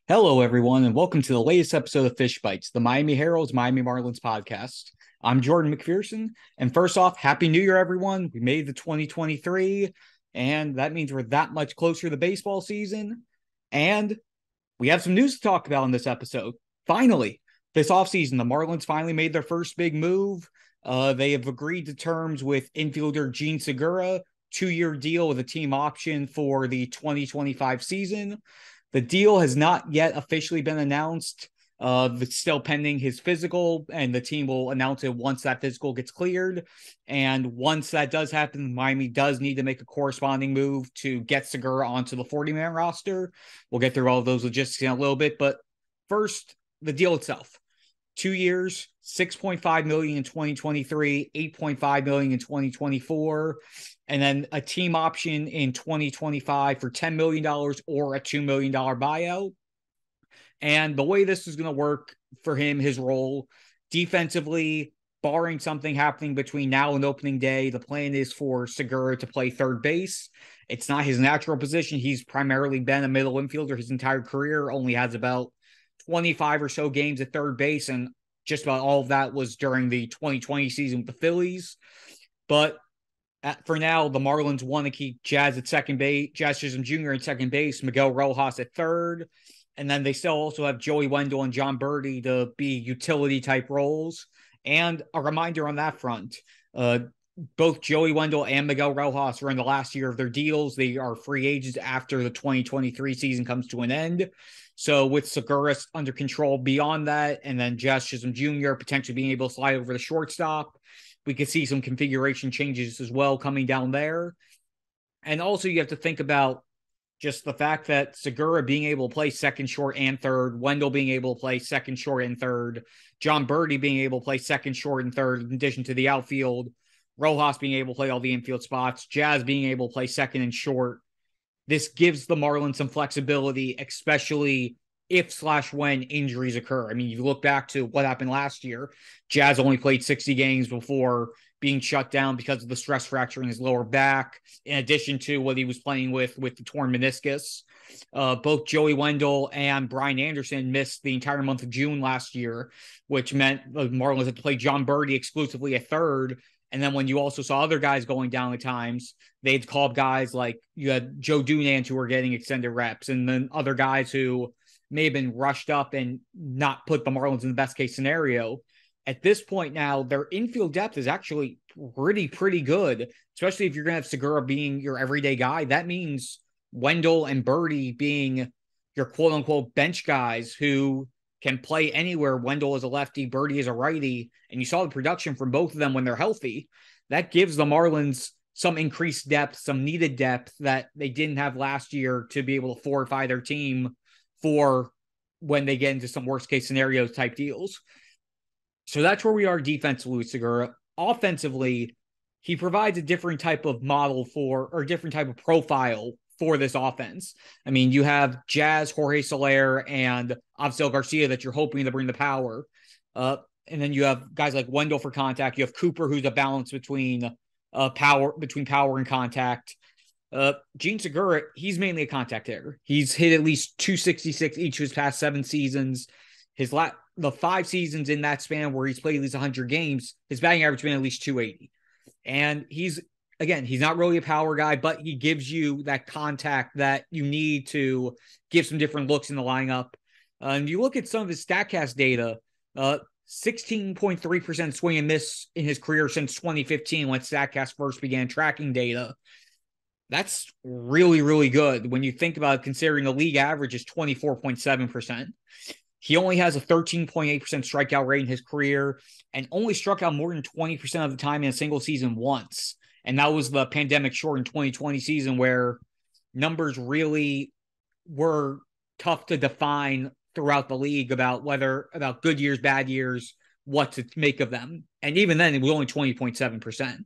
Hello, everyone, and welcome to the latest episode of Fish Bytes, the Miami Herald's Miami Marlins podcast. I'm Jordan McPherson, and first off, Happy New Year, everyone. We made the 2023, and that means we're that much closer to the baseball season, and we have some news to talk about in this episode. Finally, this offseason, the Marlins finally made their first big move. They have agreed to terms with infielder Jean Segura, 2-year deal with a team option for the 2025 season. The deal has not yet officially been announced. It's still pending his physical, and the team will announce it once that physical gets cleared. And once that does happen, Miami does need to make a corresponding move to get Segura onto the 40-man roster. We'll get through all of those logistics in a little bit, but first, the deal itself. 2 years, $6.5 million in 2023, $8.5 million in 2024, and then a team option in 2025 for $10 million or a $2 million buyout. And the way this is going to work for him, his role defensively, barring something happening between now and opening day, the plan is for Segura to play third base. It's not his natural position. He's primarily been a middle infielder his entire career, only has about 25 or so games at third base, and just about all of that was during the 2020 season with the Phillies. But for now, the Marlins want to keep Jazz at second base, Jazz Chisholm Jr. at second base, Miguel Rojas at third, and then they still also have Joey Wendell and John Birdie to be utility type roles. And a reminder on that front, both Joey Wendell and Miguel Rojas are in the last year of their deals. They are free agents after the 2023 season comes to an end. So with Segura under control beyond that, and then Jazz Chisholm Jr. potentially being able to slide over the shortstop, we could see some configuration changes as well coming down there. And also you have to think about just the fact that Segura being able to play second, short, and third, Wendell being able to play second, short, and third, John Birdie being able to play second, short, and third, in addition to the outfield, Rojas being able to play all the infield spots, Jazz being able to play second and short. This gives the Marlins some flexibility, especially if/when injuries occur. I mean, you look back to what happened last year. Jazz only played 60 games before being shut down because of the stress fracture in his lower back, in addition to what he was playing with the torn meniscus. Both Joey Wendell and Brian Anderson missed the entire month of June last year, which meant the Marlins had to play John Birdie exclusively at third. And then when you also saw other guys going down at times, they'd call guys like you had Joe Dunant who were getting extended reps, and then other guys who may have been rushed up and not put the Marlins in the best case scenario. At this point now, their infield depth is actually pretty good, especially if you're going to have Segura being your everyday guy. That means Wendell and Birdie being your quote unquote bench guys who can play anywhere. Wendell is a lefty, Birdie is a righty, and you saw the production from both of them when they're healthy. That gives the Marlins some increased depth, some needed depth that they didn't have last year to be able to fortify their team for when they get into some worst case scenarios type deals. So that's where we are defensively with Segura. Offensively, he provides a different type of model or different type of profile for this offense. I mean, you have Jazz, Jorge Soler, and Avisail Garcia that you're hoping to bring the power. And then you have guys like Wendell for contact. You have Cooper, who's a balance between power and contact. Jean Segura, he's mainly a contact hitter. He's hit at least 266 each of his past 7 seasons. The 5 seasons in that span where he's played at least 100 games, his batting average has been at least 280. And he's not really a power guy, but he gives you that contact that you need to give some different looks in the lineup. And you look at some of his StatCast data, 16.3% swing and miss in his career since 2015 when StatCast first began tracking data. That's really good when you think about it, considering the league average is 24.7%. He only has a 13.8% strikeout rate in his career and only struck out more than 20% of the time in a single season once. And that was the pandemic shortened 2020 season where numbers really were tough to define throughout the league about good years, bad years, what to make of them. And even then, it was only 20.7%.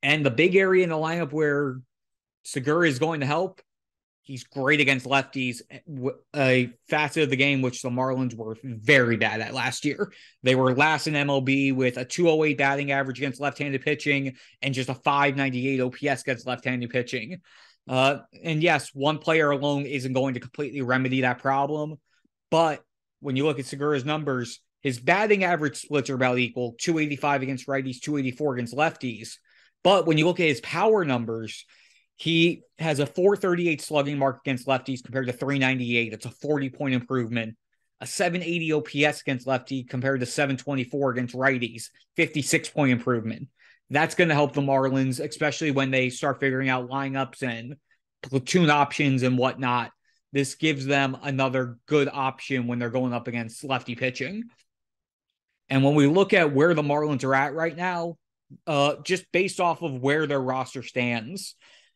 And the big area in the lineup where Segura is going to help, he's great against lefties, a facet of the game which the Marlins were very bad at last year. They were last in MLB with a 208 batting average against left-handed pitching and just a 598 OPS against left-handed pitching. And yes, one player alone isn't going to completely remedy that problem. But when you look at Segura's numbers, his batting average splits are about equal, 285 against righties, 284 against lefties. But when you look at his power numbers, he has a 438 slugging mark against lefties compared to 398. That's a 40-point improvement. A 780 OPS against lefty compared to 724 against righties, 56-point improvement. That's going to help the Marlins, especially when they start figuring out lineups and platoon options and whatnot. This gives them another good option when they're going up against lefty pitching. And when we look at where the Marlins are at right now, just based off of where their roster stands,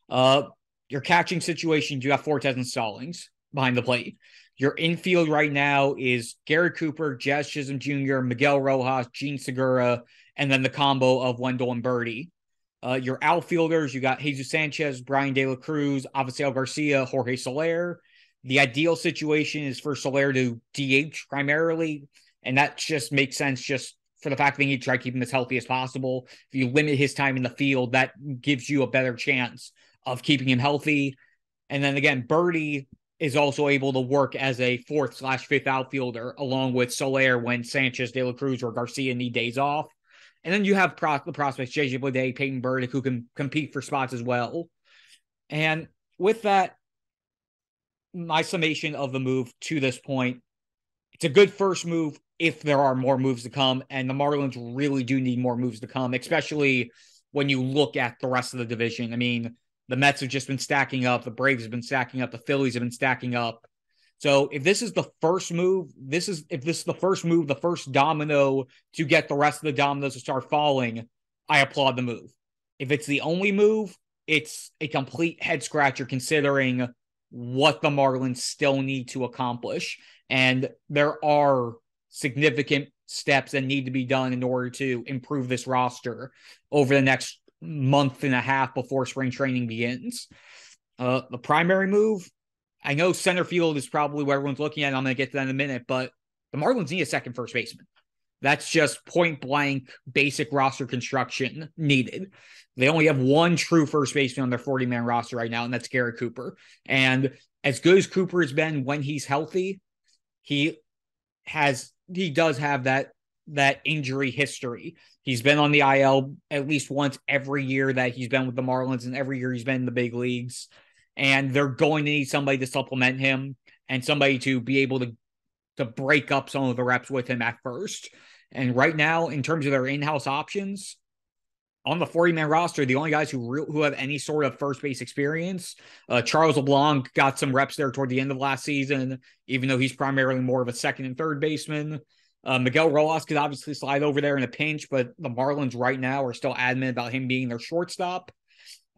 your catching situation, you have Fortes and Stallings behind the plate. Your infield right now is Gary Cooper, Jazz Chisholm Jr., Miguel Rojas, Jean Segura, and then the combo of Wendell and Birdie. Your outfielders, you got Jesus Sanchez, Brian De La Cruz, Avisail Garcia, Jorge Soler. The ideal situation is for Soler to DH primarily, and that just makes sense just for the fact that you try to keep him as healthy as possible. If you limit his time in the field, that gives you a better chance of keeping him healthy. And then again, Birdie is also able to work as a 4th/5th outfielder along with Soler when Sanchez, De La Cruz, or Garcia need days off. And then you have the prospects, JJ Bleday, Peyton Burdick, who can compete for spots as well. And with that, my summation of the move to this point, it's a good first move if there are more moves to come. And the Marlins really do need more moves to come, especially when you look at the rest of the division. I mean, the Mets have just been stacking up. The Braves have been stacking up. The Phillies have been stacking up. So if this is the first move, the first domino to get the rest of the dominoes to start falling, I applaud the move. If it's the only move, it's a complete head scratcher considering what the Marlins still need to accomplish. And there are significant steps that need to be done in order to improve this roster over the next month and a half before spring training begins. The primary move, I know center field is probably where everyone's looking at. I'm going to get to that in a minute, but the Marlins need a second first baseman. That's just point blank basic roster construction needed. They only have one true first baseman on their 40-man roster right now, and that's Gary Cooper. And as good as Cooper has been when he's healthy, he does have that injury history. He's been on the IL at least once every year that he's been with the Marlins, and every year he's been in the big leagues. And they're going to need somebody to supplement him and somebody to be able to break up some of the reps with him at first. And right now, in terms of their in-house options, on the 40-man roster, the only guys who have any sort of first base experience, Charles LeBlanc got some reps there toward the end of last season, even though he's primarily more of a second and third baseman. Miguel Rojas could obviously slide over there in a pinch, but the Marlins right now are still adamant about him being their shortstop.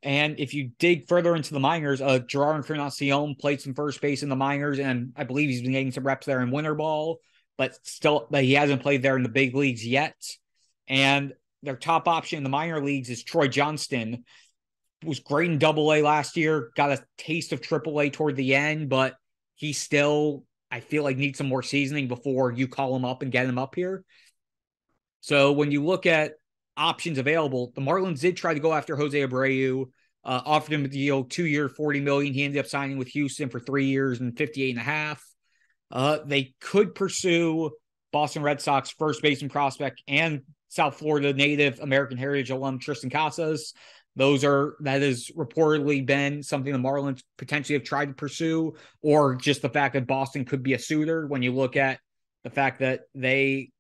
And if you dig further into the minors, Gerard Encarnacion played some first base in the minors, and I believe he's been getting some reps there in winter ball, but he hasn't played there in the big leagues yet. And their top option in the minor leagues is Troy Johnston, who was great in Double-A last year, got a taste of Triple-A toward the end, but he still, I feel like, needs some more seasoning before you call him up and get him up here. So when you look at options available, the Marlins did try to go after Jose Abreu, offered him a deal, 2-year, $40 million. He ended up signing with Houston for 3 years and 58.5. They could pursue Boston Red Sox first baseman prospect and South Florida native American Heritage alum Tristan Casas. That has reportedly been something the Marlins potentially have tried to pursue, or just the fact that Boston could be a suitor when you look at the fact that they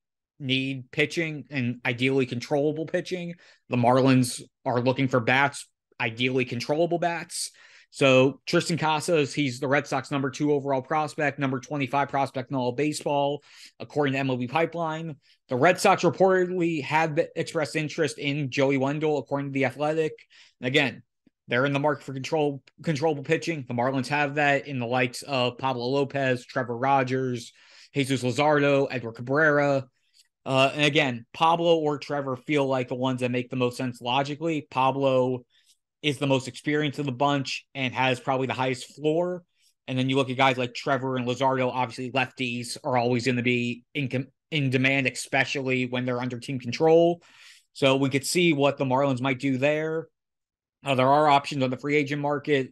need pitching and ideally controllable pitching. The Marlins are looking for bats, ideally controllable bats. So Tristan Casas, he's the Red Sox number 2 overall prospect, number 25 prospect in all of baseball, according to MLB Pipeline. The Red Sox reportedly have expressed interest in Joey Wendell, according to The Athletic. And again, they're in the market for controllable pitching. The Marlins have that in the likes of Pablo Lopez, Trevor Rogers, Jesus Luzardo, Edward Cabrera. And again, Pablo or Trevor feel like the ones that make the most sense logically. Pablo is the most experienced of the bunch and has probably the highest floor. And then you look at guys like Trevor and Luzardo, obviously lefties are always going to be in demand, especially when they're under team control. So we could see what the Marlins might do there. There are options on the free agent market.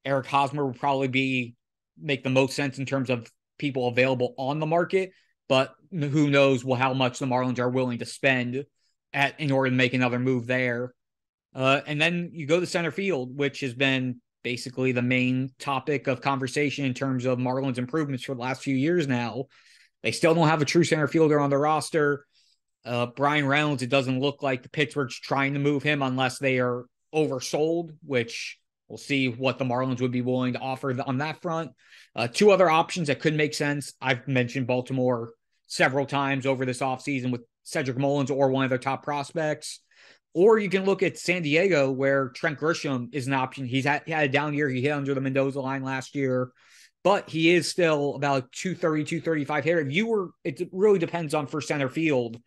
Eric Hosmer will probably make the most sense in terms of people available on the market, but who knows how much the Marlins are willing to spend in order to make another move there. And then you go to center field, which has been basically the main topic of conversation in terms of Marlins improvements for the last few years now. They still don't have a true center fielder on the roster. Brian Reynolds, it doesn't look like the Pittsburgh's trying to move him unless they are oversold, which we'll see what the Marlins would be willing to offer on that front. Two other options that could make sense. I've mentioned Baltimore several times over this offseason with Cedric Mullins or one of their top prospects. Or you can look at San Diego, where Trent Grisham is an option. He had a down year. He hit under the Mendoza line last year, but he is still about 230, 235 hitter. It really depends on for center field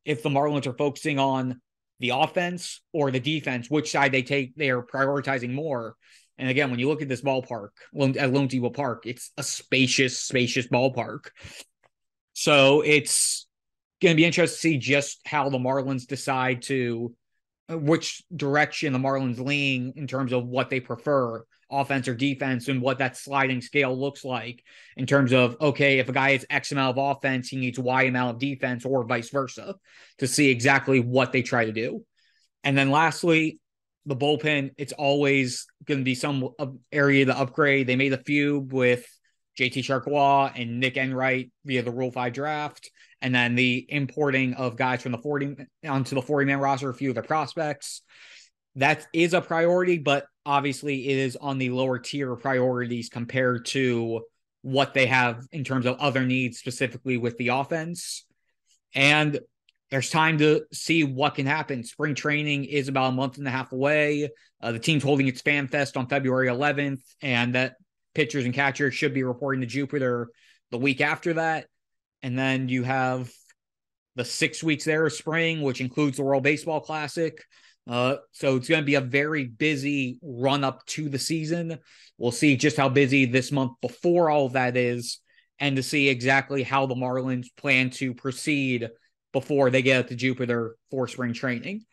if the Marlins are focusing on the offense or the defense, which side they are prioritizing more. And again, when you look at this ballpark at Lone Depot Park, it's a spacious ballpark. So it's going to be interesting to see just how the Marlins decide which direction the Marlins lean in terms of what they prefer, offense or defense, and what that sliding scale looks like in terms of, okay, if a guy has X amount of offense, he needs Y amount of defense, or vice versa, to see exactly what they try to do. And then lastly, the bullpen, it's always going to be some area to upgrade. They made a few with JT Chargois and Nick Enright via the Rule 5 draft, and then the importing of guys from the 40 onto the 40-man roster, a few of the prospects. That is a priority, but obviously it is on the lower tier priorities compared to what they have in terms of other needs, specifically with the offense. And there's time to see what can happen. Spring training is about a month and a half away. The team's holding its Fan Fest on February 11th, and that pitchers and catchers should be reporting to Jupiter the week after that. And then you have the 6 weeks there of spring, which includes the World Baseball Classic. So it's going to be a very busy run up to the season. We'll see just how busy this month before all of that is, and to see exactly how the Marlins plan to proceed before they get to Jupiter for spring training.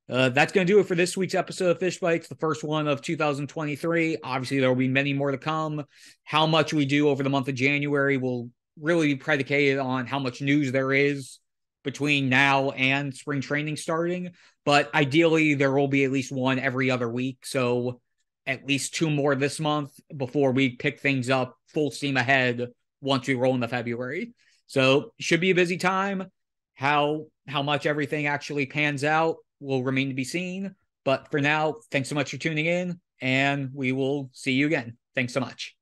That's going to do it for this week's episode of Fish Bytes, the first one of 2023. Obviously, there will be many more to come. How much we do over the month of January will really be predicated on how much news there is between now and spring training starting. But ideally, there will be at least one every other week. So at least two more this month before we pick things up full steam ahead once we roll into February. So should be a busy time. How much everything actually pans out will remain to be seen. But for now, thanks so much for tuning in, and we will see you again. Thanks so much.